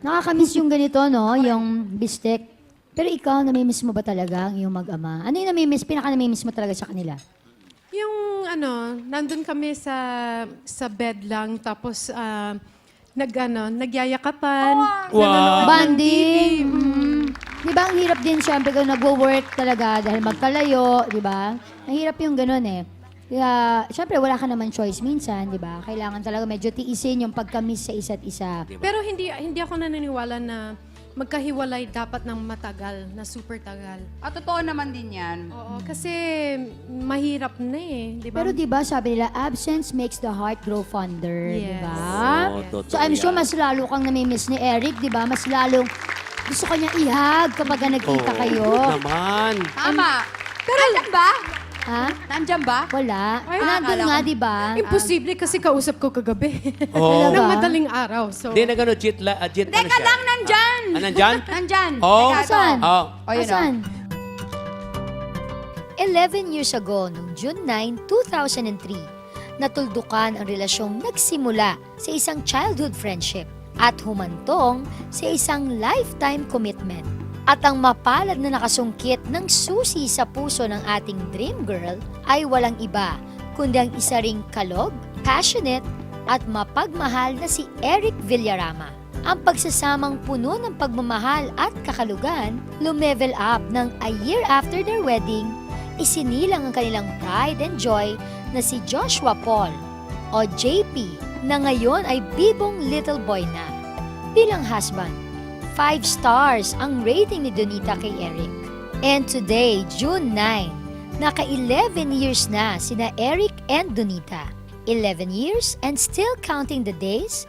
Nakakamiss yung ganito, no? Yung bistek. Pero ikaw, namimiss mo ba talaga ang iyong mag-ama? Ano yung namimiss, pinaka-namimiss mo talaga sa kanila? Yung nandun kami sa bed lang, tapos nagyayakapan. nanonood ng Banding. TV. Di ba ang hirap din siyempre kung nagwo-work talaga dahil magkalayo, di ba? Mahirap yung ganun eh. Kaya, siyempre wala ka naman choice minsan, di ba? Kailangan talaga medyo tiisin yung pagka-miss sa isa't isa. Pero hindi ako naniniwala na magkahiwalay dapat ng matagal, na super tagal. Totoo naman din yan. Oo, kasi mahirap na eh, di ba? Pero di ba sabi nila, absence makes the heart grow fonder, di Yes. ba? Oo, totoo So I'm sure yan. mas lalo kang namimiss ni Eric, di ba? Mas lalong gusto kanya ihag kapag nagkita Oo, kayo. naman. Tama. Pero nandyan ba? Ha? Nandyan ba? Wala. Ay, Nandun akala nga, ko- di ba? Imposible kasi kausap ko kagabi. Oo. Talaga? Nang madaling araw. So, Hindi, nag-ano, jet Teka siya. lang, nandyan! Nandyan? Nandyan. Oo. Teka, ito. Asan? Oo. O, yun o. Asan? 11 years ago, noong June 9, 2003, natuldukan ang relasyong nagsimula sa isang childhood friendship at humantong sa isang lifetime commitment. At ang mapalad na nakasungkit ng susi sa puso ng ating dream girl ay walang iba kundi ang isa ring kalog, passionate at mapagmahal na si Eric Villarama. Ang pagsasamang puno ng pagmamahal at kakalugan, lumevel up ng a year after their wedding, isinilang ang kanilang pride and joy na si Joshua Paul o JP na ngayon ay bibong little boy na. Bilang husband, 5 stars ang rating ni Donita kay Eric. And today, June 9, naka-11 years na sina Eric and Donita. 11 years and still counting the days,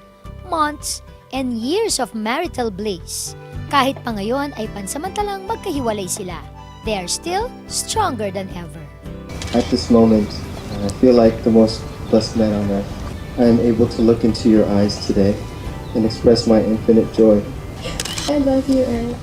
months, and years of marital bliss. Kahit pa ngayon ay pansamantalang magkahiwalay sila, they are still stronger than ever. At this moment, I feel like the most blessed man on earth. I am able to look into your eyes today and express my infinite joy. I love you, Eric.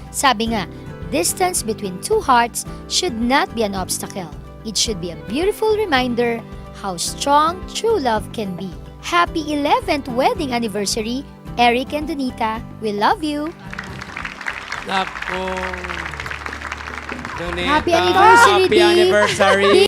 Sabi nga, distance between two hearts should not be an obstacle. It should be a beautiful reminder how strong true love can be. Happy 11th wedding anniversary, Eric and Donita. We love you. Naku. Donita, Happy anniversary, Happy Di. anniversary.